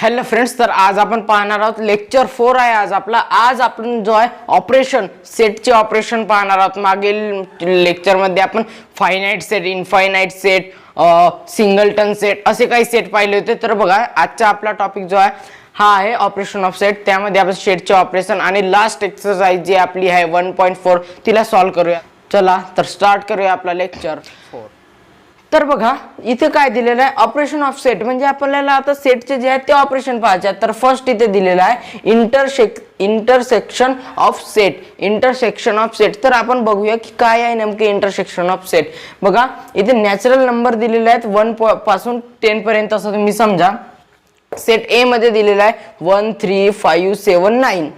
Hello friends, तर आज आपण पाहणार आहोत लेक्चर 4 आहे आज आपण जो आहे ऑपरेशन सेटचे ऑपरेशन पाहणार आहोत। मागील लेक्चर मध्ये आपण finite set, infinite set, singleton set असे काही सेट पाहिले होते। तर बघा आजचा आपला टॉपिक जो आहे हा आहे ऑपरेशन ऑफ सेट। त्यामध्ये आपण सेटचे ऑपरेशन आणि लास्ट एक्सरसाइज जी आपली आहे 1.4 तिला सॉल्व करूया। चला तर स्टार्ट करूया आपला लेक्चर 4। तर बघा इथे काय दिलेलं आहे, ऑपरेशन ऑफ सेट म्हणजे आपल्याला आता सेटचे जे आहेत ते ऑपरेशन पाहायचे आहेत। तर फर्स्ट इथे दिलेलं आहे intersection of set, intersection of set. तर आपण बघूया की काय आहे नेमके इंटरसेक्शन ऑफ सेट। बघा इथे नॅचरल नंबर दिलेले आहेत 1 पासून 10 पर्यंत, असं तुम्ही समजा। सेट ए मध्ये दिलेला आहे 1 3 5 7 9,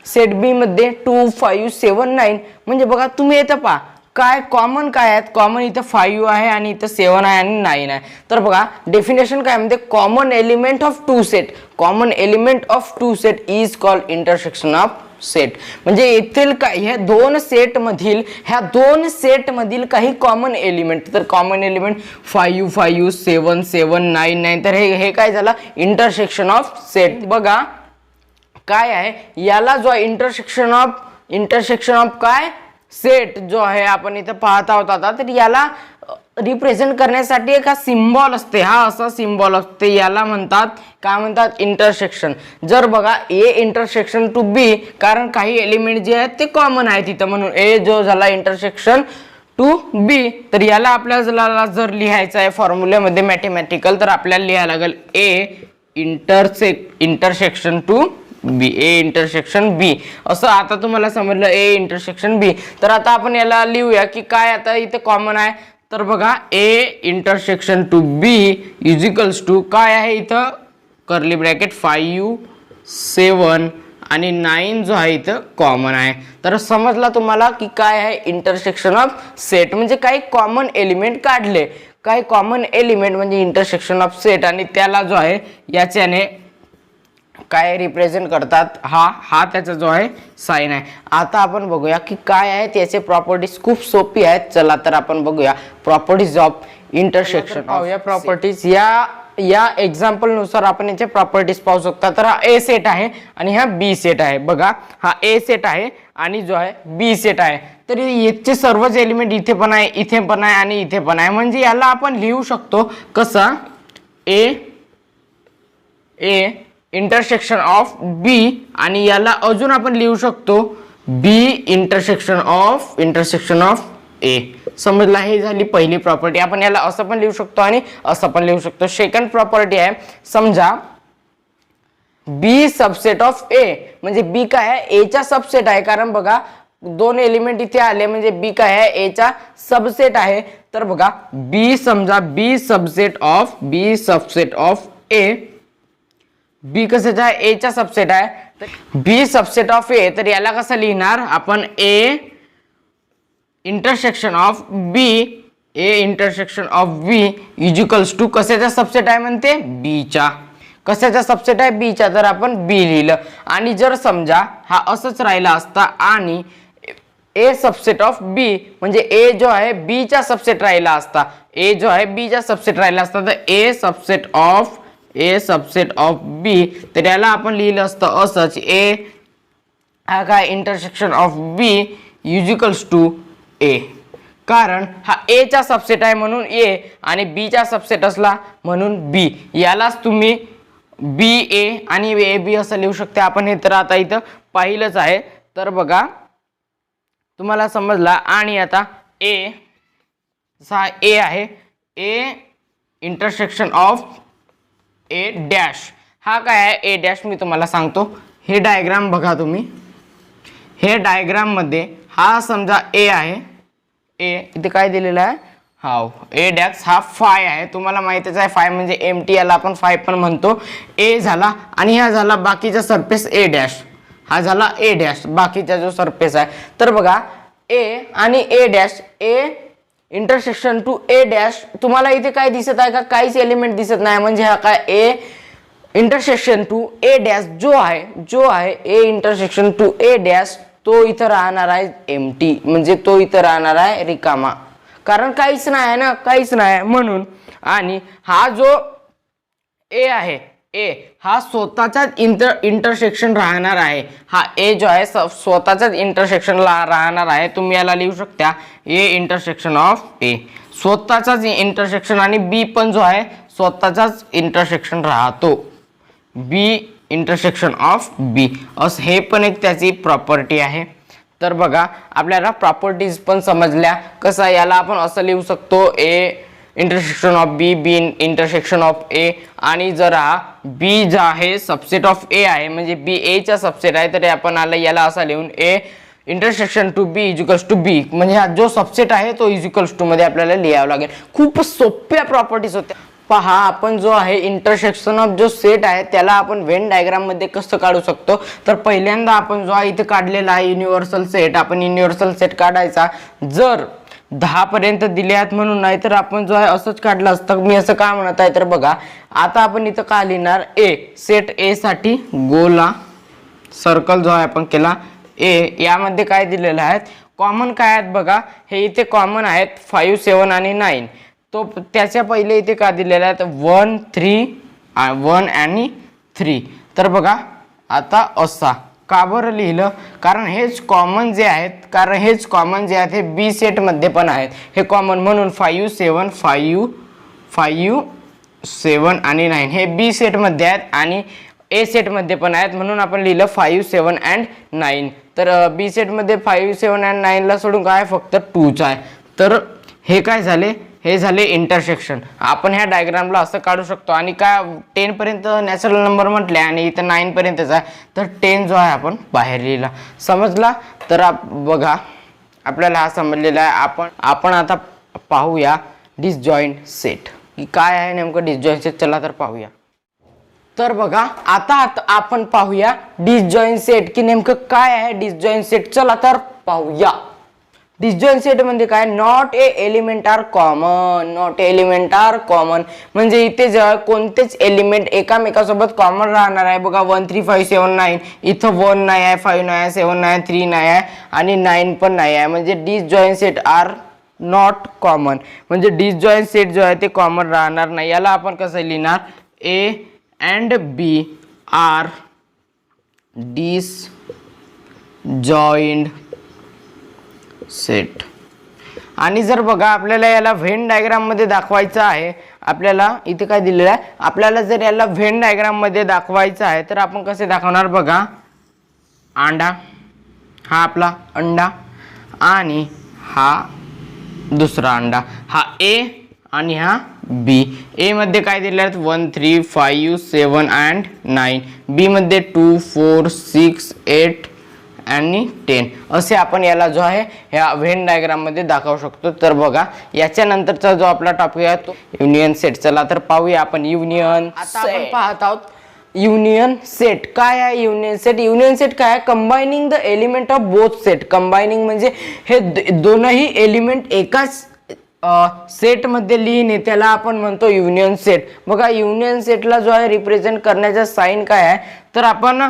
सेट बी मध्ये 2 5 7 9। म्हणजे बघा तुम्ही इथं पहा काय कॉमन काय आहेत, कॉमन इथं 5 आहे आणि इथं 7 आहे आणि 9 आहे। तर बघा डेफिनेशन काय म्हणते, common element of two set, common element of two set is called intersection of set. म्हणजे येथील काय ह्या दोन सेट मधील काही कॉमन एलिमेंट, तर कॉमन एलिमेंट 5 5 7 7 9 9, तर हे काय झालं इंटरसेक्शन ऑफ सेट। बघा काय आहे याला जो इंटरसेक्शन ऑफ काय सेट जो आहे आपण इथे पाहत आहोत आता, तर याला रिप्रेझेंट करण्यासाठी एक सिम्बॉल असते, हा असा सिम्बॉल असते, याला म्हणतात काय म्हणतात इंटरसेक्शन। जर बघा ए इंटरसेक्शन टू बी, कारण काही एलिमेंट जे आहेत ते कॉमन आहेत इथं, म्हणून ए जो झाला इंटरसेक्शन टू बी, तर याला आपल्याला जर लिहायचं आहे फॉर्म्युल्यामध्ये मॅथमॅटिकल, तर आपल्याला लिहायला लागेल A intersection to B, A intersection B असं। आता तुम्हाला समजलं ए इंटरसेक्शन बी। तर आता आपण याला लिहूया की काय आता इथे कॉमन आहे। तर बघा A intersection to B is equals to काय आहे इथं कर्ली ब्रॅकेट 5 7 आणि 9 जो आहे इथं कॉमन आहे। तर समजला तुम्हाला की काय आहे इंटरसेक्शन ऑफ सेट, म्हणजे काही कॉमन एलिमेंट काढले, काही कॉमन एलिमेंट म्हणजे इंटरसेक्शन ऑफ सेट, आणि त्याला जो आहे याच्याने काय रिप्रेझेंट करतात, हा त्याचा जो आहे साइन आहे। आता आपण बघूया की काय आहे त्याचे प्रॉपर्टीज, खूप सोपी आहेत। चला तर आपण बघूया प्रॉपर्टीज ऑफ इंटरसेक्शन। पाहूया प्रॉपर्टीज, या एक्झाम्पल नुसार आपण याचे प्रॉपर्टीज पाहू शकता। तर हा ए सेट आहे आणि हा बी सेट आहे। बघा हा ए सेट आहे आणि जो आहे बी सेट आहे, तर याचे सर्वच एलिमेंट इथे पण आहे, इथे पण आहे आणि इथे पण आहे। म्हणजे याला आपण लिहू शकतो कसं ए इंटरसेक्शन ऑफ बी, आणि याला अजून आपण लिहू शकतो बी इंटरसेक्शन ऑफ ए। समजला, हे झाली पहिली प्रॉपर्टी। आपण याला असं पण लिहू शकतो आणि असं पण लिहू शकतो। सेकंड प्रॉपर्टी आहे, समजा बी सबसेट ऑफ ए, म्हणजे बी काय आहे ए चा सबसेट आहे, कारण बघा दोन एलिमेंट इथे आले म्हणजे बी काय आहे ए चा सबसेट आहे। तर बघा बी, समजा बी सबसेट ऑफ ए, बी कशाचा आहे ए चा सबसेट आहे, बी सबसेट ऑफ ए। तर याला कसं लिहिणार आपण A intersection of B is equals to कशाचा सबसेट आहे म्हणते बी चा, कशाचा सबसेट आहे बी चा, तर आपण बी लिहिलं। आणि जर समजा हा असंच राहिला असता आणि ए सबसेट ऑफ बी म्हणजे ए जो आहे बी चा सबसेट राहिला असता, तर ए सबसेट ऑफ बी, तर याला आपण लिहिलं असतं असंच ए हा काय intersection of B is equals to A, कारण हा ए चा सबसेट आहे म्हणून ए आणि बी चा सबसेट असला म्हणून बी। यालाच तुम्ही बी ए आणि ए बी असं लिहू शकते आपण, हे तर आता इथं पाहिलंच आहे। तर बघा तुम्हाला समजला। आणि आता ए आहे A intersection of A dash, हा काय आहे ए डॅश, मी तुम्हाला सांगतो। हे डायग्राम बघा तुम्ही, हे डायग्राम मध्ये हा समजा ए आहे, ए इथे काय दिलेलं आहे हा ए डॅश, हा 5 आहे, तुम्हाला माहितीच आहे 5 म्हणजे एमटी, याला आपण 5 पण म्हणतो। ए झाला आणि हा झाला बाकीचा सरफेस ए डॅश, हा झाला ए डॅश बाकीचा जो सरफेस आहे। तर बघा ए आणि A dash, A intersection to A dash, तुम्हाला इथे काय दिसत आहे का, काहीच एलिमेंट दिसत नाही, म्हणजे हा काय A intersection to A dash जो आहे A intersection to A dash, तो इथं राहणार आहे एम्प्टी, म्हणजे तो इथं राहणार आहे रिकामा, कारण काहीच नाही ना, काहीच नाही म्हणून। आणि हा जो ए आहे ए हा स्वतःचाच इंटरसेक्शन राहणार आहे. हा ए जो आहे स्वतःचाच इंटरसेक्शन राहणार आहे. तुम्ही याला लिहू शकता ए इंटरसेक्शन ऑफ ए, स्वतःचाच इंटरसेक्शन, आणि बी पण जो आहे स्वतःचाच इंटरसेक्शन राहतो, बी इंटरसेक्शन ऑफ बी, असं हे पण एक त्याची प्रॉपर्टी आहे. तर बघा आपल्याला प्रॉपर्टीज पण समजल्या. कसं याला आपण असं लिहू शकतो A intersection of B, B intersection of A, आणि जर हा बी जो आहे सबसेट ऑफ ए आहे म्हणजे बी ए चा सबसेट आहे, तर आपण याला असा लिहून A intersection to B equals to B, म्हणजे हा जो सबसेट आहे तो इक्वल्स टू मध्ये आपल्याला लिहावं लागेल. खूप सोप्या प्रॉपर्टीज होत्या. पहा आपण जो आहे इंटरसेक्शन ऑफ जो सेट आहे त्याला आपण व्हेन डायग्राम मध्ये कसं काढू शकतो. तर पहिल्यांदा आपण जो आहे इथे काढलेला आहे युनिव्हर्सल सेट, आपण युनिव्हर्सल सेट काढायचा. जर 10 पर्यंत दिले आहेत म्हणून, नाही तर आपण जो आहे असंच काढलं असतं. मी असं का म्हणत आहे तर बघा आता आपण इथं काय लिहिणार, ए सेट ए साठी गोला सर्कल जो आहे आपण केला ए, यामध्ये काय दिलेलं आहे कॉमन काय आहेत बघा, हे इथे कॉमन आहेत 5, 7 आणि 9. तो त्याच्या पहिले इथे काय दिलेलं आहे 1, 3, 1 आणि 3. तर बघा आता असा का बरं लिहिलं, कारण हेच कॉमन जे आहेत, कारण हेच कॉमन जे आहेत हे बी सेट मध्ये पण आहेत, हे कॉमन म्हणून 5, 7, 5, 5, 7 आणि 9 हे बी सेट मध्ये आहेत आणि ए सेट मध्ये पण आहेत, म्हणून आपण लिहिलं 5, 7 and 9. तर बी सेट मध्ये 5, 7 and 9 ला सोडून काय फक्त 2च आहे. तर हे काय झाले, हे झाले इंटरसेक्शन. आपण ह्या डायग्रामला असं काढू शकतो. आणि काय 10 पर्यंत नॅचरल नंबर म्हटले आणि इथं 9 पर्यंतचा, तर 10 जो आहे आपण बाहेर लिहिला. समजला. तर बघा आपल्याला हा समजलेला आहे. आपण आता पाहूया डिसजॉइंट सेट की काय आहे नेमकं डिसजॉइंट सेट. चला तर पाहूया. तर बघा आता आपण पाहूया डिसजॉइंट सेट की नेमकं काय आहे डिसजॉइंट सेट. चला तर पाहूया. डिसजॉइंट सेट म्हणजे काय, not a element are common, not element are common म्हणजे इथे जर कोणतेच एलिमेंट एकामेकासोबत कॉमन राहणार आहे. बघा 1, 3, 5, 7, 9 इथं 1 नाही आहे, 5 नाही आहे, 7 नाही, 3 नाही आहे आणि 9 पण नाही आहे, म्हणजे disjoint set are not common, म्हणजे डिसजॉइंट सेट जो आहे ते कॉमन राहणार नाही. याला आपण कसं लिहिणार, A and B are disjoint set. आणि जर बघा आपल्याला याला व्हेन डायग्राम मध्ये दाखवायचं आहे, आपल्याला इथे काय दिलेलं आहे, आपल्याला जर याला व्हेन डायग्राम मध्ये दाखवायचं आहे तर आपण कसे दाखवणार बघा, अंडा हा आपला अंडा आणि हा दुसरा अंडा, हा ए आणि हा बी. ए मध्ये काय दिले आहेत 1, 3, 5, 7 and 9, बी मध्ये 2, 4, 6, 8 आणि 10 असे आपण याला जो आहे ह्या व्हेन डायग्राम मध्ये दाखवू शकतो. तर बघा याच्यानंतरचा जो आपला टॉपिक आहे तो युनियन सेट. चला तर पाहूया आपण युनियन. आता आपण पाहत आहोत युनियन सेट. काय आहे युनियन सेट. युनियन सेट काय आहे, combining the element of both set. Combining म्हणजे हे दोनही एलिमेंट एकाच सेट मध्ये लिहिणे, त्याला आपण म्हणतो युनियन सेट. बघा युनियन सेटला जो आहे रिप्रेझेंट करण्याचा साइन काय आहे, तर आपण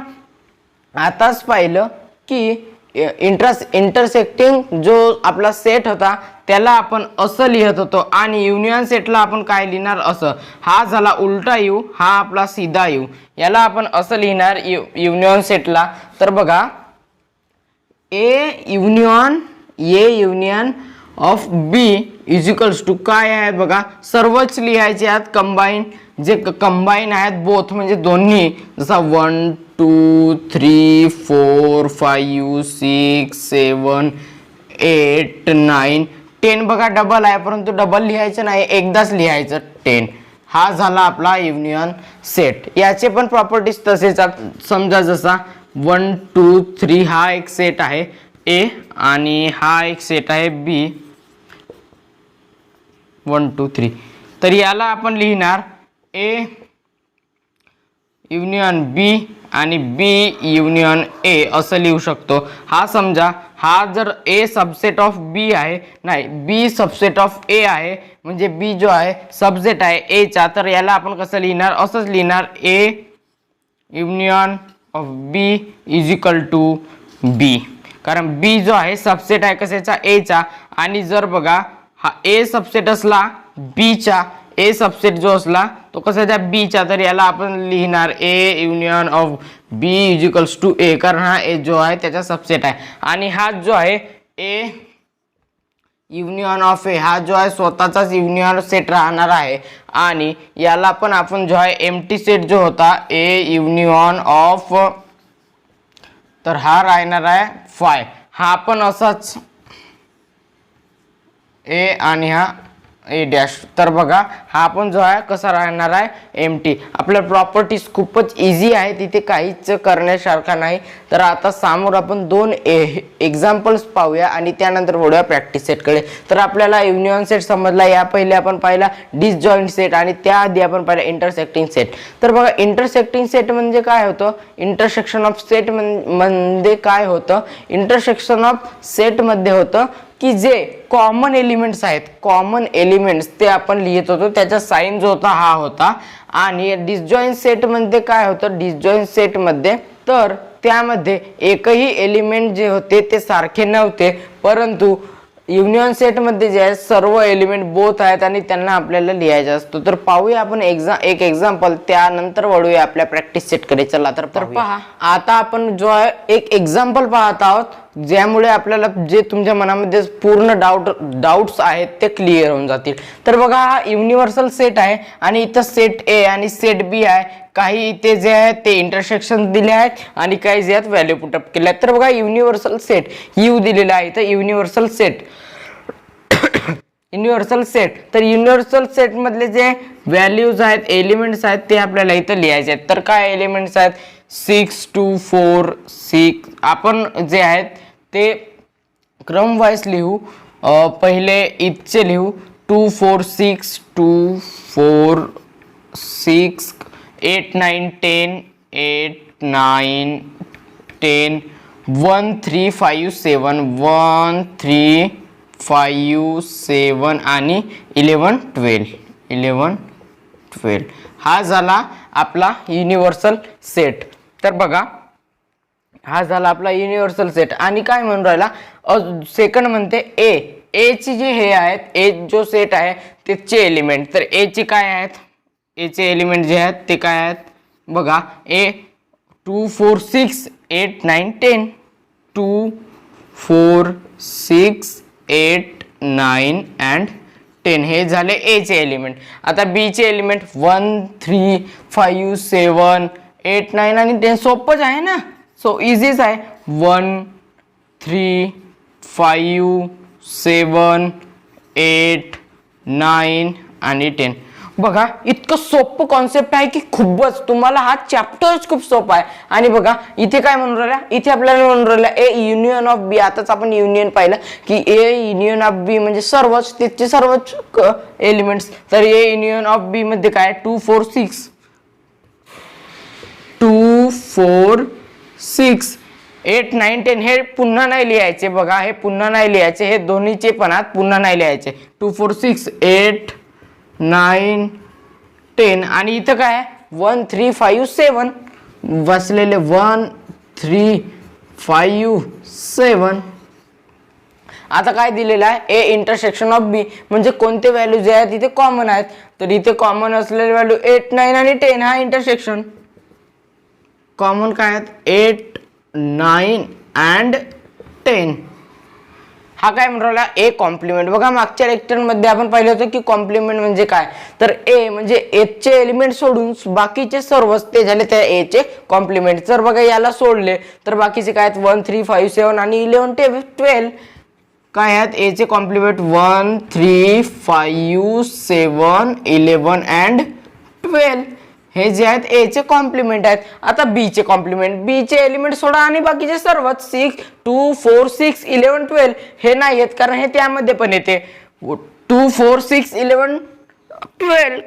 आताच पाहिलं की इंटरसेक्टिंग जो आपला सेट होता त्याला आपण असं लिहित होतो आणि युनियन सेटला आपण काय लिहिणार असं. हा झाला उलटा यू, हा आपला सीधा यू, याला आपण असं लिहिणार युनियन सेटला. तर बघा A union of B is equals to काय आहे बघा, सर्वच लिहायचे आहेत कंबाईन, जे कंबाईन आहेत बोथ म्हणजे दोन्ही, जसा 1, 2, 3, 4, 5, 6, 7, 8, 9, 10 बघा डबल आहे परंतु डबल लिहायचं नाही, एकदाच लिहायचं 10. हा झाला आपला युनियन सेट. याचे पण प्रॉपर्टीज तसेच समजा जसा 1, 2, 3 हा एक सेट आहे ए आणि हा एक सेट आहे बी 1, 2, 3. तर याला आपण लिहिणार ए युनियन बी आणि बी युनियन ए असं लिहू शकतो. हा समजा हा जर ए सबसेट ऑफ बी आहे, नाही बी सबसेट ऑफ ए आहे, म्हणजे बी जो आहे सबसेट आहे ए चा, तर याला आपण कसं लिहिणार, असंच लिहिणार A union of B is equal to B, कारण बी जो आहे सबसेट आहे कशाचा ए चा. आणि जर बघा हा ए सबसेट असला बी चा, ए सबसेट जो असला तो कसा बीचा, तर याला आपण लिहिणार A union of B is equals to A, कारण हा ए जो आहे त्याचा सबसेट आहे. आणि हा जो आहे ए युनियन ऑफ ए हा जो आहे स्वतःचाच युनियन सेट राहणार आहे. आणि याला पण आपण जो आहे एम्प्टी सेट जो होता ए युनियन ऑफ, तर हा राहणार आहे फाय, हा पण असाच ए आणि हा ए डॅश. तर बघा हा पण जो आहे कसा राहणार आहे एम्प्टी. आपल्या प्रॉपर्टीज खूपच इझी आहे, तिथे काहीच करण्यासारखा नाही. तर आता समोर आपण दोन एक्झाम्पल्स पाहूया आणि त्यानंतर वळूया प्रॅक्टिस सेटकडे. तर आपल्याला युनियन सेट समजला, या पहिले आपण पाहिला डिसजॉईंट सेट आणि त्याआधी आपण पाहिला इंटरसेक्टिंग सेट. तर बघा इंटरसेक्टिंग सेट म्हणजे काय होतं, इंटरसेक्शन ऑफ सेट म्हणजे काय होतं, इंटरसेक्शन ऑफ सेट मध्ये होतं की जे कॉमन एलिमेंट्स आहेत, कॉमन एलिमेंट्स ते आपण लिहित होतो, त्याचा साइन जो होता हा होता. आणि डिसजॉईंट सेट मध्ये काय होतं, डिसजॉईंट सेट मध्ये तर त्यामध्ये एकही एलिमेंट जे होते ते सारखे नव्हते, परंतु युनियन सेट मध्ये जे आहे सर्व एलिमेंट बोथ आहेत आणि त्यांना आपल्याला लिहायचा असतो. तर पाहूया आपण एक एक्झाम्पल, त्यानंतर वळूया आपल्या प्रॅक्टिस सेटकडे. चला तर पहा, आता आपण जो आहे एक एक्झाम्पल पाहत आहोत, ज्यामुळे आपल्याला जे तुमच्या मनामध्ये पूर्ण डाऊट्स आहेत ते क्लिअर होऊन जातील. तर बघा हा युनिव्हर्सल सेट आहे आणि इथं सेट ए आणि सेट बी आहे. काही इथे जे आहेत ते इंटरसेक्शन दिले आहेत आणि काही जे आहेत व्हॅल्यू पुटअप केले आहेत. तर बघा युनिव्हर्सल सेट यू दिलेला आहे इथं, युनिव्हर्सल सेट युनिव्हर्सल सेट. तर युनिव्हर्सल सेट मधले जे व्हॅल्यूज आहेत, एलिमेंट्स आहेत ते आपल्याला इथं लिहायचे आहेत. तर काय एलिमेंट्स आहेत, 6 2 4 6. आपण जे आहेत ते क्रम वाईज लिहू. पहिले इथचे लिहू 2 4 6 2 4 6 8 9 10 8 9 10 1 3 5 7 1 3 5 7 आणि 11 12. हा झाला आपला युनिव्हर्सल सेट. तर बघा हा झाला आपला युनिव्हर्सल सेट. आणि काय म्हणून राहिला सेकंड म्हणते ए ची जे हे आहेत, ए जो सेट आहे त्याचे एलिमेंट. तर ए चे काय आहेत, ए चे एलिमेंट जे आहेत ते काय आहेत बघा, ए 2 4 6 8 9 10 2 4 6 8 9 and 10 हे झाले ए चे एलिमेंट. आता बी चे एलिमेंट 1 3 5 7 8 9 आणि 10. सोपंच आहे ना, सो इझीच आहे. 1 3 5 7 8 9 आणि 10. बघा इतकं सोपं कॉन्सेप्ट आहे की खूपच, तुम्हाला हा चॅप्टरच खूप सोपा आहे. आणि बघा इथे काय म्हणून राहिला, इथे आपल्याला म्हणून राहिला ए युनियन ऑफ बी. आताच आपण युनियन पाहिलं की ए युनियन ऑफ बी म्हणजे सर्वच त्याचे सर्वच एलिमेंट्स. तर ए युनियन ऑफ बी मध्ये काय 2 4 6 2 4 6 8 9 10 हे पुन्हा नाही लिहायचे. बघा हे पुन्हा नाही लिहायचे, हे दोन्हीचे पण आत पुन्हा नाही लिहायचे. 2 4 6 8 9 10 आणि इथं काय 1 3 5 7 बसलेले 1 3 5 7. आता काय दिलेलं आहे, ए इंटरसेक्शन ऑफ बी म्हणजे कोणते व्हॅल्यू जे आहेत इथे कॉमन आहेत. तर इथे कॉमन असलेले व्हॅल्यू 8 9 आणि 10 हा इंटरसेक्शन. कॉमन काय आहेत 8 9 and 10. हा काय म्हणून ए कॉम्प्लिमेंट. बघा मागच्या लेक्चर मध्ये आपण पाहिलं होतं की कॉम्प्लिमेंट म्हणजे काय, तर ए म्हणजे एचे एलिमेंट सोडून बाकीचे सर्वच ते झाले त्या ए चे कॉम्प्लिमेंट. जर बघा याला सोडले तर बाकीचे काय आहेत 1 3 5 7 आणि 11 12 काय आहेत ए चे कॉम्प्लिमेंट 1 3 5 7 11 and 12. हे जे आहेत ए चे कॉम्प्लिमेंट आहेत. आता बी चे कॉम्प्लिमेंट, बी चे एलिमेंट सोडा आणि बाकीचे सर्वच 6 2 4 6 11 12 हे नाही आहेत कारण हे त्यामध्ये पण येते 2 4 6 11 12.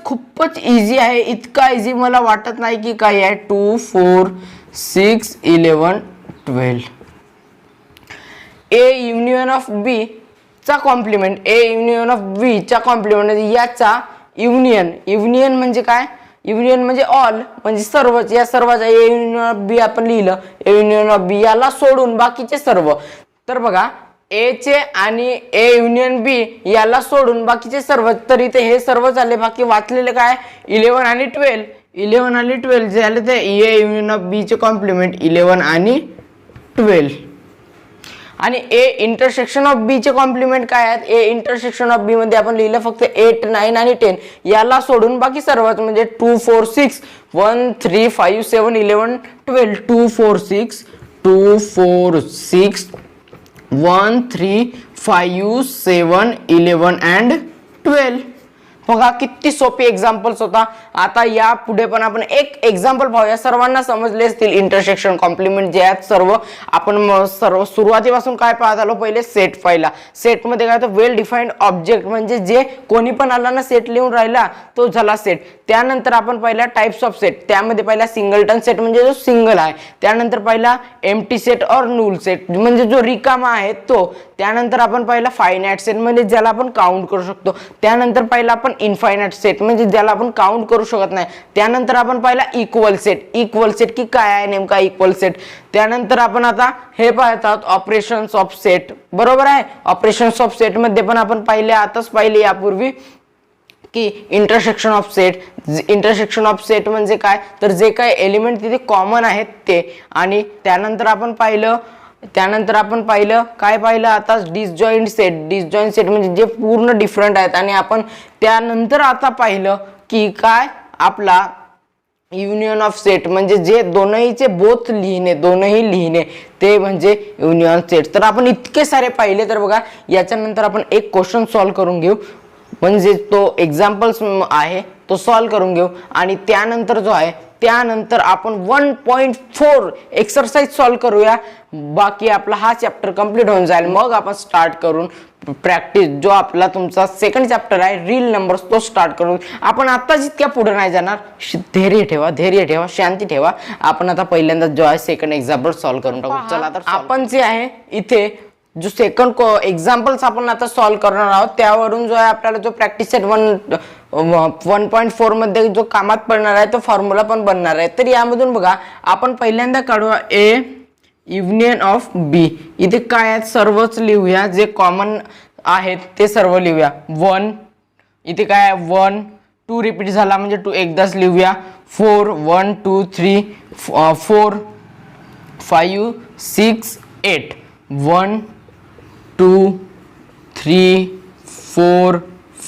खूपच इझी आहे. इतका इझी मला वाटत नाही की काय आहे. 2 4 6 11 12. ए युनियन ऑफ बी चा कॉम्प्लिमेंट, ए युनियन ऑफ बी चा कॉम्प्लिमेंट याचा युनियन म्हणजे काय, युनियन म्हणजे ऑल म्हणजे सर्वच, या सर्वांचा ए युनियन ऑफ बी आपण लिहिलं. ए युनियन ऑफ बी याला सोडून बाकीचे सर्व. तर बघा ए चे आणि ए युनियन बी याला सोडून बाकीचे सर्व, तर इथे हे सर्व झाले. बाकी वाचलेले काय 11 आणि 12. 11 आणि 12 जे झाले ते ए युनियन ऑफ बी चे कॉम्प्लिमेंट 11 आणि 12. आणि ए इंटरसेक्शन ऑफ बी चे कॉम्प्लिमेंट काय आहेत? ए इंटरसेक्शन ऑफ बी मध्ये आपण लिहिलं फक्त 8, 9 आणि 10 याला सोडून बाकी सर्वच म्हणजे 2, 4, 6, 1, 3, 5, 7, 11, 12. 2, 4, 6, 2, 4, 6, 1, 3, 5, 7, 11 and 12. बघा किती सोपी एक्झाम्पल्स होता. आता या पुढे पण आपण एक एक्झाम्पल पाहूया. सर्वांना समजले असतील इंटरसेक्शन कॉम्प्लिमेंट जे आहेत सर्व. आपण सर्व सुरुवातीपासून काय पाहत आलो? पहिले सेट पाहिला. सेट मध्ये काय होतं? वेल डिफाइंड ऑब्जेक्ट म्हणजे जे कोणी पण आला ना सेट लिहून राहिला तो झाला सेट. त्यानंतर आपण पाहिला टाइप्स ऑफ सेट. त्यामध्ये पहिला सिंगलटन सेट म्हणजे जो सिंगल आहे. त्यानंतर पहिला एम्प्टी सेट और नुल सेट म्हणजे जो रिकामा आहे तो. त्यानंतर आपण पाहिला फायनाइट सेट म्हणजे ज्याला आपण काउंट करू शकतो. त्यानंतर पहिला आपण इनफायनाइट सेट म्हणजे ज्याला आपण काउंट करू शकत नाही. त्यानंतर आपण पाहिला इक्वल सेट. इक्वल सेट की काय आहे नेमका इक्वल सेट. त्यानंतर आपण आता हे पाहत आहोत ऑपरेशन्स ऑफ सेट. बरोबर आहे. ऑपरेशन्स ऑफ सेट मध्ये पण आपण पाहिले, आताच पाहिले यापूर्वी की intersection of set. Intersection of set म्हणजे काय? तर जे काही एलिमेंट तिथे कॉमन आहेत ते. आणि त्यानंतर आपण पाहिलं काय पाहिलं आता? Disjoint set. डिसजॉइंट सेट म्हणजे जे पूर्ण डिफरंट आहेत. आणि आपण त्यानंतर आता पाहिलं की काय आपला युनियन ऑफ सेट म्हणजे जे दोनहीचे दोनही लिहिणे ते म्हणजे युनियन सेट. तर आपण इतके सारे पाहिले. तर बघा याच्यानंतर आपण एक क्वेश्चन सॉल्व्ह करून घेऊ म्हणजे तो एक्झाम्पल्स आहे तो सॉल्व्ह करून घेऊ. आणि त्यानंतर जो आहे त्यानंतर आपण 1.4 एक्सरसाइज सॉल्व्ह करूया. बाकी आपला हा चॅप्टर कंप्लीट होऊन जाईल. मग आपण स्टार्ट करून प्रॅक्टिस जो आपला तुमचा सेकंड चॅप्टर आहे रील नंबर्स तो स्टार्ट करून. आपण आता जितक्या पुढे नाही जाणार. धैर्य ठेवा, शांती ठेवा. आपण आता पहिल्यांदा जो आहे सेकंड एक्झाम्पल सॉल्व्ह करून टाकू. चला तर आपण जे आहे इथे जो सेकंड एक्झाम्पल्स आपण आता सॉल्व्ह करणार आहोत त्यावरून जो आहे आपल्याला जो प्रॅक्टिस सेट 1.4 मध्ये जो कामात पडणार आहे तो फॉर्म्युला पण बनणार आहे. तर यामधून बघा आपण पहिल्यांदा काढूया ए युनियन ऑफ बी. इथे काय आहेत सर्वच लिहूया. जे कॉमन आहेत ते सर्व लिहूया. 1 इथे काय आहे 1, 2 रिपीट झाला म्हणजे 2 एकदाच लिहूया. 4 1 2 3 4 5 6 8 1 2 3 4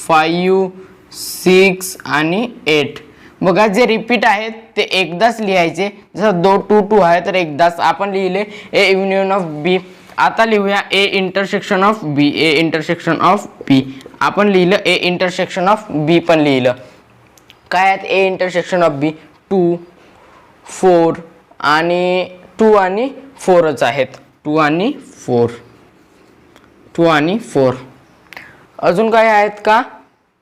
5 6 आणि 8. बघा जे रिपीट आहेत ते एकदाच लिहायचे. जसं 2 2 2 आहे तर एकदाच आपण लिहिले ए युनियन ऑफ बी. आता लिहूया A intersection of B. A intersection of B आपण लिहिलं. ए इंटरसेक्शन ऑफ बी पण लिहिलं. काय आहेत ए इंटरसेक्शन ऑफ बी? 2 4 आणि 2 आणि 4च आहेत. 2 आणि 4. 2 आणि 4. अजून काय आहेत का?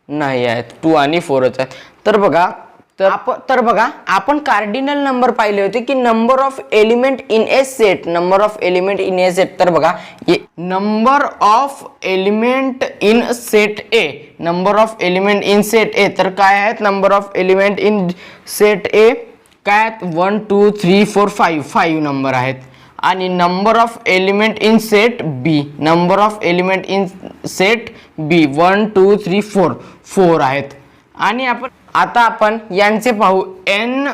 नाही आहेत. 2 आणि 4च आहेत. तर बघा आपण कार्डिनल नंबर पाहिले होते की number of element in A set. Number of element in A set. तर बघा number of element in set A. Number of element in set ए. तर काय आहेत number of element in set ए? काय आहेत 1 2 3 4 5 नंबर आहेत. आणि number of element in set B. Number of element in set B 1 2 3 4 आहेत. आणि आता आपण यांचे पाहू. N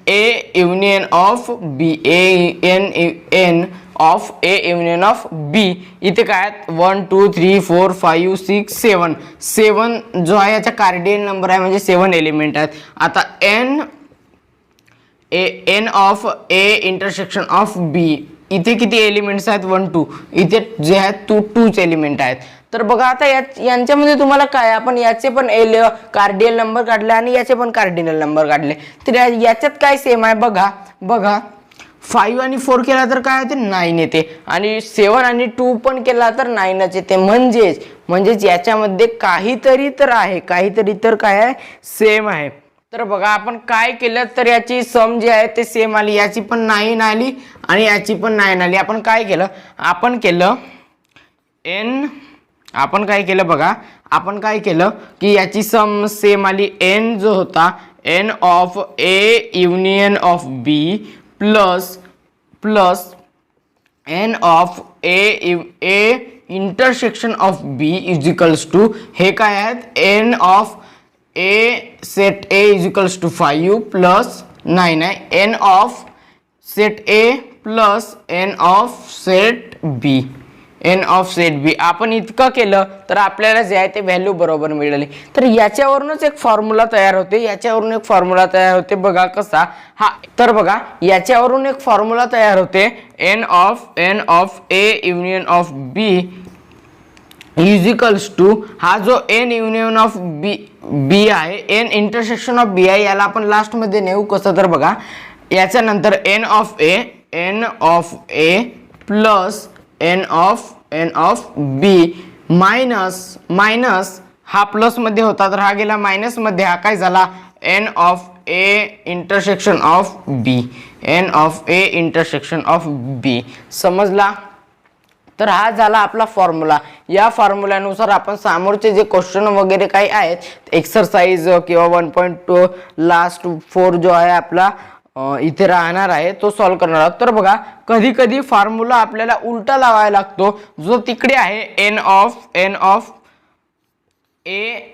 A union of B. N of A union of B. इथे काय आहेत 1 2 3 4 5 6 7 जो आहे याचा कार्डिनल नंबर आहे म्हणजे 7 एलिमेंट आहेत. आता N of A intersection of B. इथे किती एलिमेंट्स आहेत? 1 2. इथे जे आहेत 2च एलिमेंट आहेत. तर बघा आता यांच्यामध्ये तुम्हाला काय आपण याचे पण कार्डिनल नंबर काढले आणि याचे पण कार्डिनल नंबर काढले. तर याच्यात काय सेम आहे बघा 5 आणि 4 केला तर काय होते 9 येते. आणि 7 आणि 2 पण केला तर 9च येते. म्हणजेच याच्यामध्ये काहीतरी तर आहे. काहीतरी तर काय आहे? सेम आहे. तर बघा आपण काय केलं तर याची सम जी आहे ते सेम आली. याची पण 9 आली आणि याची पण 9 आली. आपण काय केलं बघा आपण काय केलं की याची सम सेम आली. एन जो होता N of A union of B plus N of A intersection of B is equals to हे काय आहेत N of A set A is equals to 5 plus 9 आहे N of set A plus N of set B N of set B आपण इतकं केलं तर आपल्याला जे आहे ते व्हॅल्यू बरोबर मिळाली. तर याच्यावरूनच एक फॉर्म्युला तयार होते बघा कसा हा. तर बघा याच्यावरून एक फॉर्म्युला तयार होते n of A union of B is equals to हा जो एन युनियन ऑफ बी आहे एन इंटरसेक्शन ऑफ बी आहे याला आपण लास्ट मध्ये नेऊ कसं. तर बघा याच्यानंतर n of A plus N of B minus हा प्लस मध्ये होता तर हा गेला मायनस मध्ये हा काय झाला N of A intersection of B N of A intersection of B. समजला. तर हा झाला आपला फॉर्म्युला. या फॉर्म्युल्यानुसार आपण समोरचे जे क्वेश्चन वगैरे काही आहेत एक्सरसाइज किंवा 1.2 लास्ट 4 जो आहे आपला इथे राहणार आहे तो सॉल्व करणार आहोत. तर बघा कधी कधी फॉर्म्युला आपल्याला उलटा लावायला लागतो जो तिकडे आहे N of A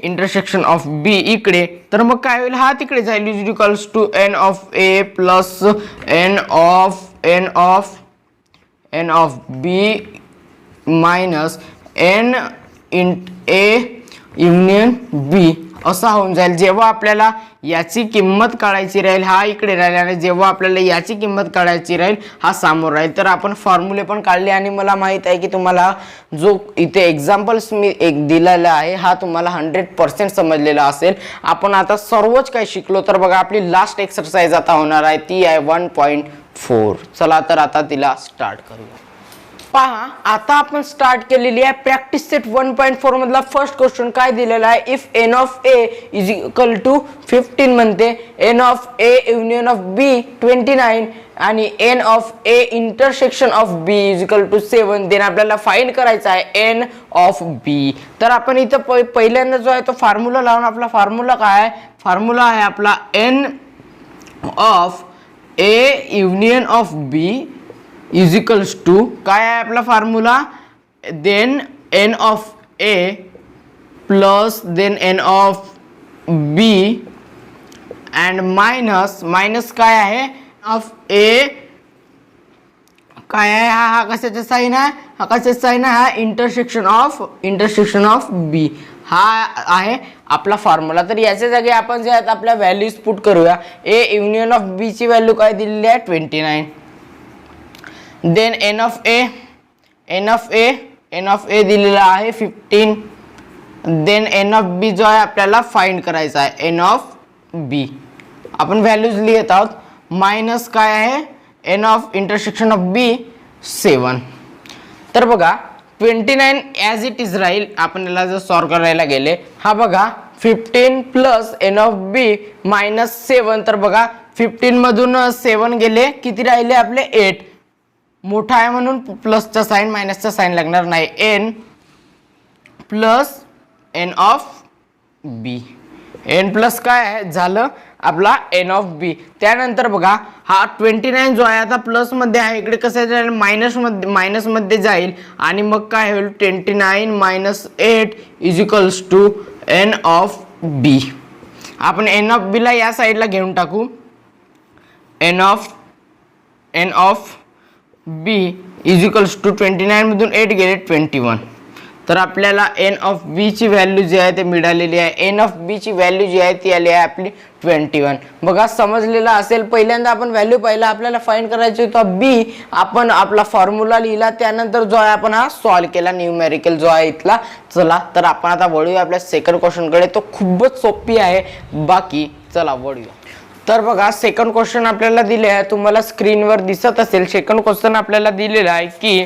intersection of B इकडे. तर मग काय होईल हा तिकडे जाईल is equals to N of A plus N of B minus N A union B असा होऊन जाईल. जेव्हा आपल्याला याची किंमत काढायची राहील हा इकडे राहील आणि जेव्हा आपल्याला याची किंमत काढायची राहील हा समोर राहील. तर आपण फॉर्म्युले पण काढले आणि मला माहित आहे की तुम्हाला जो इथे एक्झाम्पल्स मी एक दिलेला आहे हा तुम्हाला 100% समजलेला असेल. आपण आता सर्वच काही शिकलो. तर बघा आपली लास्ट एक्सरसाइज आता होणार आहे ती आहे 1.4. चला तर आता तिला स्टार्ट करूया. पहा आता आपण स्टार्ट केलेली आहे प्रॅक्टिस सेट 1.4 मधला फर्स्ट क्वेश्चन काय दिलेला आहे if N of A is equal to 15 म्हणते N of A union of B 29 आणि N of A intersection of B is equal to 7 then आपल्याला फाइंड करायचा आहे एन ऑफ बी. तर आपण इथं पहिल्यांदा जो आहे तो फॉर्म्युला लावून आपला फॉर्म्युला काय आहे फॉर्म्युला आहे आपला n of A union of B is equals to काय आहे आपला formula then n of A plus then n of B and minus काय आहे ऑफ ए काय आहे हा कशाचा साइन आहे हा कशाचा साइन आहे हा इंटरसेक्शन ऑफ बी हा आहे आपला फॉर्म्युला. तर याच्या जागी आपण जे आहेत आपल्या व्हॅल्यूज पुट करूया. ए युनियन ऑफ बी ची व्हॅल्यू काय दिलेली आहे 29 देन एन ऑफ ए दिलेला आहे 15 देन एन ऑफ बी जो आहे आपल्याला फाइंड करायचा आहे एन ऑफ बी आपण व्हॅल्यूज लिहित आहोत मायनस काय आहे एन ऑफ इंटरसेक्शन ऑफ बी 7. तर बघा 29 ॲज इट इज राहील. आपण याला जर सॉल्व करायला गेले हा बघा 15 plus N of B minus 7. तर बघा 15 मधून 7 गेले किती राहिले आपले 8 मोठा आहे म्हणून प्लसचा साइन मायनसचा साइन लागणार नाही n plus N of B n plus काय आहे झालं आपला एन ऑफ बी. त्यानंतर बघा हा 29 जो आहे आता प्लस मध्ये आहे इकडे कसं जाईल मायनस मध्ये जाईल आणि मग काय होईल 29 minus 8 is equals to N of B. आपण एन ऑफ बी ला या साईडला घेऊन टाकू N of B is equals to 29 मधून 8 गेले 21. तर आपल्याला एन ऑफ बी ची व्हॅल्यू जी आहे ते मिळालेली आहे. एन ऑफ बी ची व्हॅल्यू जी आहे ती आली आहे आपली 21. बघा समजलेला असेल. पहिल्यांदा आपण व्हॅल्यू पाहिला आपल्याला फाइंड करायची होता बी आपण आपला फॉर्म्युला लिहिला त्यानंतर जो आहे आपण हा सॉल्व केला न्यूमेरिकल जो आहे इथला. चला तर आपण आता वळूया आपल्या सेकंड क्वेश्चन कडे. तो खूपच सोपी आहे बाकी चला वळूया. तर बघा सेकंड क्वेश्चन आपल्याला दिले आहे तुम्हाला स्क्रीनवर दिसत असेल. सेकंड क्वेश्चन आपल्याला दिलेला आहे की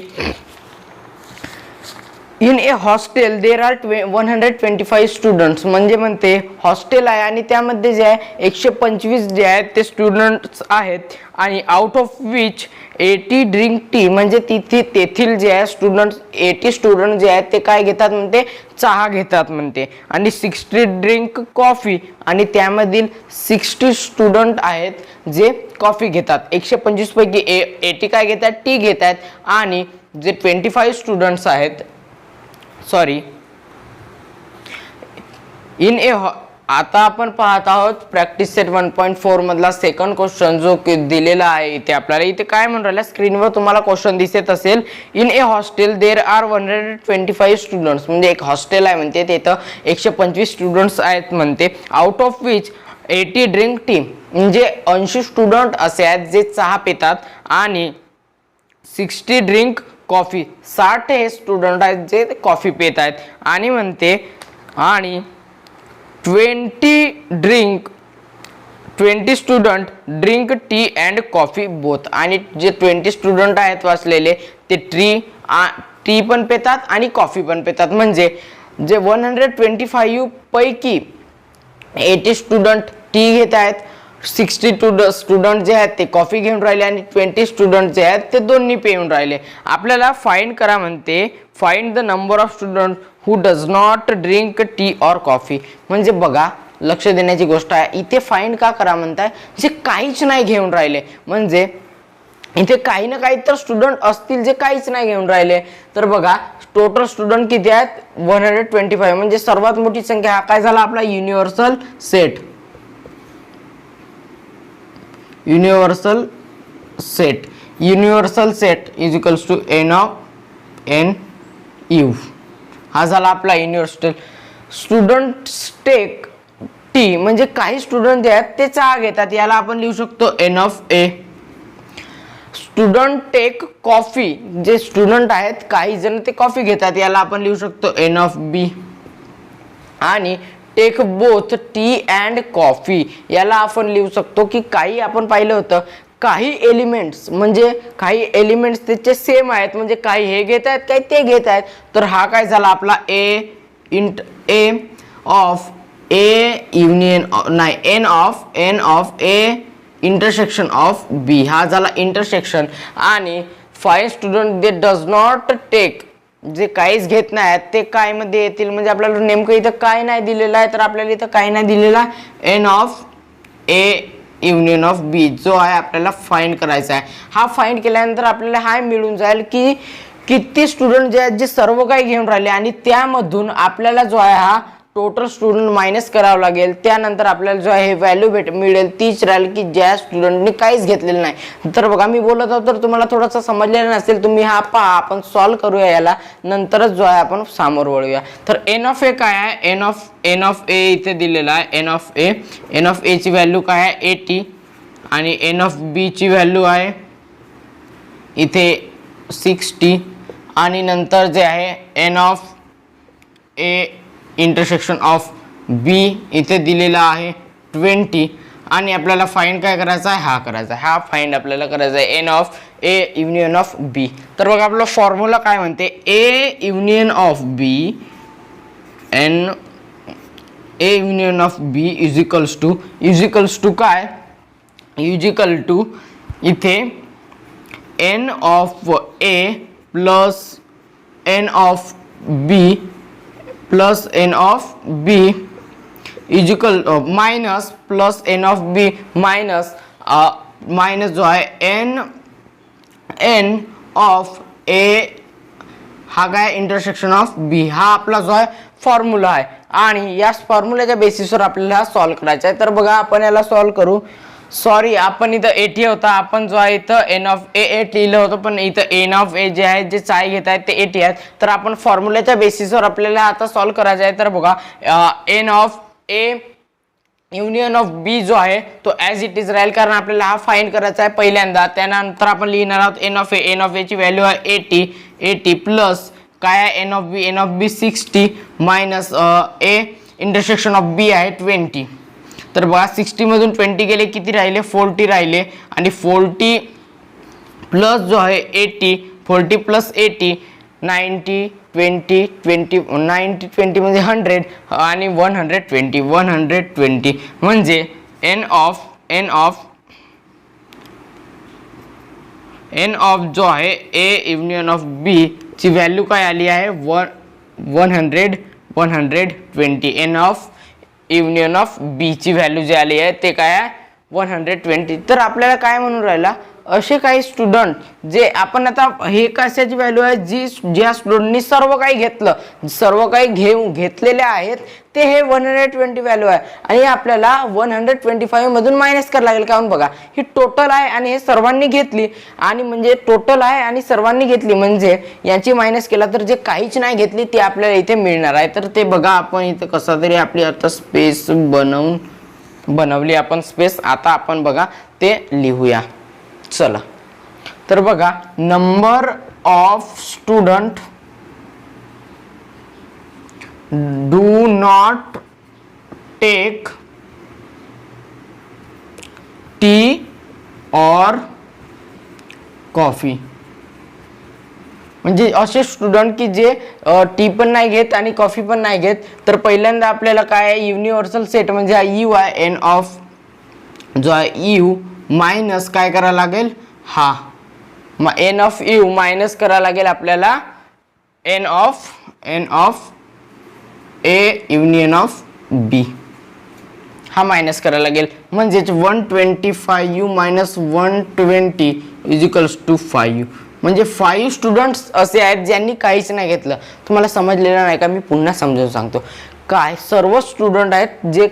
in A hostel there are 125 students, म्हणजे म्हणते हॉस्टेल आहे आणि त्यामध्ये जे आहे 125 जे आहेत ते स्टुडंट्स आहेत आणि out of which 80 drink tea, म्हणजे तेथील जे आहे स्टुडंट्स 80 स्टुडंट जे आहेत ते काय घेतात म्हणते, चहा घेतात म्हणते, आणि 60 ड्रिंक कॉफी, आणि त्यामधील 60 स्टुडंट आहेत जे कॉफी घेतात. 125 पैकी 80 काय घेतात, टी घेतात, आणि जे 25 स्टुडंट्स आहेत सॉरी इन ए, आता आपण पाहत आहोत प्रॅक्टिस सेट 1.4 मधला सेकंड क्वेश्चन जो दिलेला आहे इथे आपल्याला. इथे काय म्हणून राहिला, स्क्रीनवर तुम्हाला क्वेश्चन दिसत असेल. In A hostel there are 125 students, म्हणजे एक हॉस्टेल आहे म्हणते, तिथं 125 स्टुडंट्स आहेत म्हणते, out of which 80 drink tea, म्हणजे 80 स्टुडंट असे आहेत जे चहा पितात, आणि 60 ड्रिंक कॉफी, 60 हे स्टुडंट आहेत जे कॉफी पित आहेत, आणि म्हणते आणि 20 student drink tea and coffee both, आणि जे 20 स्टुडंट आहेत वाचलेले ते टी पण पितात आणि कॉफी पण पितात. म्हणजे जे 125 पैकी 80 स्टुडंट टी घेत आहेत, 60 स्टुडंट जे आहेत ते कॉफी घेऊन राहिले, आणि 20 स्टुडंट जे आहेत ते दोन्ही पिऊन राहिले. आपल्याला फाइंड करा म्हणते, find the number of student who does not drink tea or coffee. म्हणजे बघा, लक्ष देण्याची गोष्ट आहे, इथे फाइंड का करा म्हणताय, जे काहीच नाही घेऊन राहिले, म्हणजे इथे काही ना काही तर स्टुडंट असतील जे काहीच नाही घेऊन राहिले. तर बघा टोटल स्टुडंट किती आहेत, 125, म्हणजे सर्वात मोठी संख्या. हा काय झाला आपला universal set. Universal set is equals to n of n u. हा झाला आपला युनिव्हर्सल. स्टुडंट टेक टी, म्हणजे काही स्टुडंट जे आहेत ते चहा घेतात, याला आपण लिहू शकतो n of a. Student take coffee, जे स्टुडंट आहेत काही जण ते कॉफी घेतात, याला आपण लिहू शकतो n ऑफ b. आणि take both tea and coffee, याला आपण लिहू शकतो की काही आपण पाहिलं होतं काही एलिमेंट्स, म्हणजे काही एलिमेंट्स त्याचे सेम आहेत, म्हणजे काही हे घेत आहेत काही ते घेत आहेत. तर हा काय झाला आपला a ऑफ a युनियन नाही n of a intersection of b. हा झाला इंटरसेक्शन. आणि 5 student they does not take, जे काहीच घेत नाही ते काय मध्ये येतील, म्हणजे आपल्याला नेमकं इथं काय नाही दिलेलं आहे, तर आपल्याला इथं काय नाही दिलेला, n of a union of B जो आहे आपल्याला फाइंड करायचा आहे. हा फाइंड केल्यानंतर आपल्याला हा मिळून जाईल की किती स्टुडंट जे आहेत जे सर्व काही घेऊन राहिले, आणि त्यामधून आपल्याला जो आहे हा टोटल स्टुडंट मायनस करावं लागेल. त्यानंतर आपल्याला जो आहे हे व्हॅल्यू मिळेल तीच राहील की ज्या स्टुडंटने काहीच घेतलेलं नाही. तर बघा मी बोलत आहोत तर तुम्हाला थोडंसं समजलेलं नसेल, तुम्ही हा पहा, आपण सॉल्व करूया याला, नंतरच जो आहे आपण सामोर वळूया. तर एन ऑफ ए काय आहे, एन ऑफ ए इथे दिलेला आहे. एन ऑफ ए ची व्हॅल्यू काय आहे 80, आणि एन ऑफ बी ची व्हॅल्यू आहे इथे 60, आणि नंतर जे आहे N of A intersection of B इथे दिलेला आहे 20, आणि आपल्याला फाइंड काय करायचा आहे, हा करायचा आहे, हा फाइंड आपल्याला करायचा आहे N of A union of B. तर बघा आपला फॉर्म्युला काय म्हणते, A union of B A union of B is equals to काय, इज इक्वल टू इथे N of A plus N of B plus N of B is equal minus plus N of B minus minus जो आहे N of ए, हा काय intersection of B. हा आपला जो आहे फॉर्म्युला आहे, आणि या फॉर्म्युल्याच्या बेसिसवर आपल्याला सॉल्व करायचा आहे. तर बघा आपण याला सॉल्व करू. सॉरी, आपण इथं 80 होता, आपण जो आहे इथं एन ऑफ ए 8 लिहिलं होतं, पण इथं एन ऑफ ए जे आहे जे चाय घेत आहेत ते 80 आहेत. तर आपण फॉर्म्युल्याच्या बेसिसवर आपल्याला आता सॉल्व करायचं आहे. तर बघा N of A union of B जो आहे तो ॲज इट इज राहील, कारण आपल्याला हा फाइंड करायचा आहे पहिल्यांदा. त्यानंतर आपण लिहिणार आहोत एन ऑफ ए ची व्हॅल्यू आहे 80 प्लस काय आहे N of B 60 minus A intersection of B आहे 20. तर बघा 60 मधून 20 गेले किती राहिले, 40 राहिले, आणि 40 प्लस जो आहे 80, 40 प्लस 80 90 20 20 90 20 म्हणजे 100 आणि 120 म्हणजे n ऑफ जो आहे a युनियन ऑफ b ची व्हॅल्यू काय आली आहे 120 n of union of b ची व्हॅल्यू जी आली आहे ते काय आहे 120. तर आपल्याला काय म्हणून राहिला असे काही स्टुडंट जे आपण आता हे कशाची व्हॅल्यू आहे ज्या स्टुडंटनी सर्व काही घेतलेले आहेत ते हे 120 व्हॅल्यू आहे आणि आपल्याला 125 मधून मायनस करायला लागेल. कारण बघा ही टोटल आहे आणि हे सर्वांनी घेतली आणि म्हणजे टोटल आहे आणि सर्वांनी घेतली म्हणजे यांची मायनस केला तर जे काहीच नाही घेतली ते आपल्याला इथे मिळणार आहे. तर ते बघा आपण इथे कसा तरी आपली आता स्पेस बनवली आपण स्पेस. आता आपण बघा ते लिहूया. चला तर बघा number of student do not take tea और कॉफी म्हणजे असे स्टुडंट की जे टी पण नाही घेत आणि कॉफी पण नाही घेत. तर पहिल्यांदा आपल्याला काय आहे युनिव्हर्सल सेट म्हणजे यू आहे एन ऑफ जो आहे यू मायनस काय करायला लागेल हा एन ऑफ यू मायनस करायला लागेल आपल्याला N of A union of B हा मायनस करायला लागेल म्हणजे 125 U minus 120 is equals to 5 म्हणजे 5 स्टुडंट्स असे आहेत ज्यांनी काहीच नाही घेतलं. तुम्हाला समजलेलं नाही का मी पुन्हा समजावून सांगतो. काय सर्व स्टुडंट आहेत जे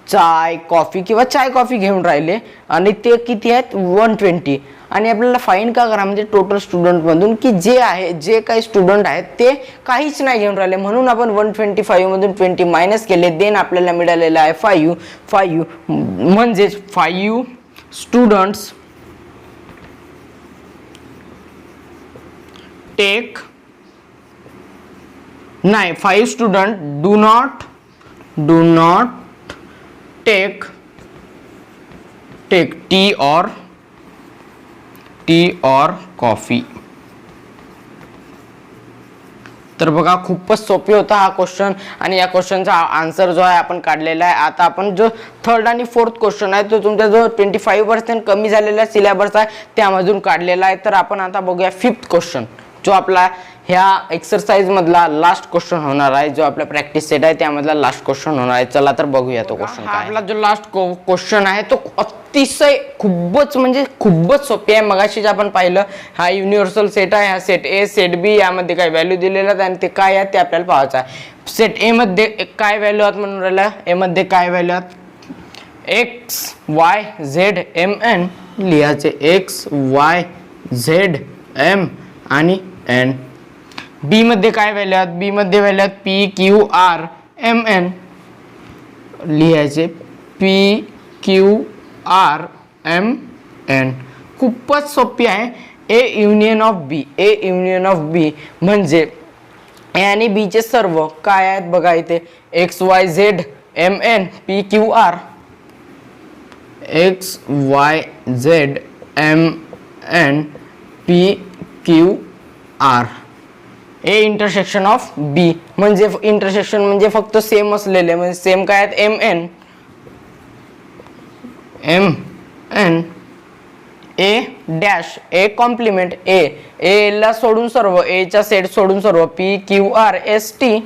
चाय कॉफी किंवा चाय कॉफी घेऊन राहिले आणि ते किती आहेत 120 आणि आपल्याला फाईन का करा म्हणजे टोटल स्टुडंट मधून की जे काही स्टुडंट आहेत ते काहीच नाही घेऊन राहिले म्हणून आपण 125 मधून 20 मायनस केले देन आपल्याला मिळालेलं आहे 5 म्हणजे 5 स्टुडंट्स टेक नाही 5 student do not take tea और कॉफी. तर बघा खूपच सोपे होता हा क्वेश्चन आणि या क्वेश्चनचा आन्सर जो आहे आपण काढलेला आहे. आता आपण जो थर्ड आणि फोर्थ क्वेश्चन आहे तो तुमचा जो 25% कमी झालेला सिलेबस आहे त्यामधून काढलेला आहे. तर आपण आता बघूया फिफ्थ क्वेश्चन जो आपला ह्या एक्सरसाइज मधला लास्ट क्वेश्चन होणार आहे जो आपला प्रॅक्टिस सेट आहे त्यामधला लास्ट क्वेश्चन होणार आहे. चला तर बघूया तो क्वेश्चन काय. आपला जो लास्ट क्वेश्चन आहे तो अतिशय खूपच सोपी आहे. मगाशीच आपण पाहिलं हा युनिव्हर्सल सेट आहे हा सेट ए सेट बी यामध्ये काय व्हॅल्यू दिलेला आहे आणि ते काय आहे ते आपल्याला पाहायचं आहे. सेट ए मध्ये काय व्हॅल्यू आहेत म्हणून राहिला ए मध्ये काय व्हॅल्यू आहेत X Y Z M N लिहायचे एक्स वाय झेड एम आणि एन. बी मध्ये काय व्हॅल्यू आहेत बी मध्ये व्हॅल्यू आहेत P Q R M N लिहायचे P Q R M N. खूपच सोपी आहे. ए युनियन ऑफ बी म्हणजे ए आणि बी चे सर्व काय आहेत बघा इथे X Y Z M N P Q R X Y Z M N P Q R. A intersection of B म्हणजे इंटरसेक्शन म्हणजे फक्त सेम असलेले म्हणजे सेम काय आहेत M N A dash A complement A ला सोडून सर्व ए चा सेट सोडून सर्व P Q R S T.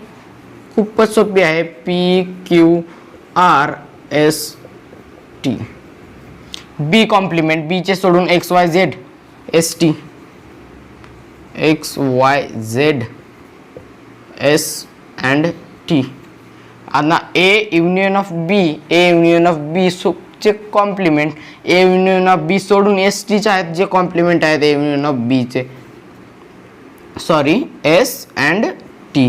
खूपच सोपी आहे P Q R S T. B complement B चे सोडून X Y Z S T X Y Z S and T. आता ए युनियन ऑफ बी चे complement A union of B सोडून S T चे आहेत जे कॉम्प्लिमेंट आहेत ए union of B चे सॉरी एस अँड टी.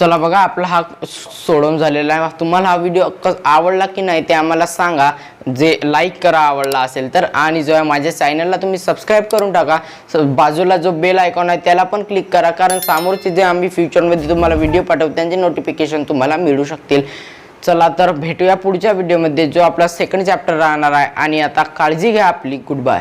चला बघा आपला हा सोडवून झालेला आहे. तुम्हाला हा व्हिडिओ आवडला की नाही ते आम्हाला सांगा. जे लाईक करा आवडला असेल तर आणि जो आहे माझ्या चॅनलला तुम्ही सबस्क्राईब करून टाका. बाजूला जो बेल आयकॉन आहे त्याला पण क्लिक करा कारण समोरचे जे आम्ही फ्युचरमध्ये तुम्हाला व्हिडिओ पाठवतो त्यांचे नोटिफिकेशन तुम्हाला मिळू शकतील. चला तर भेटूया पुढच्या व्हिडिओमध्ये जो आपला सेकंड चॅप्टर राहणार आहे आणि आता काळजी घ्या आपली. Good bye.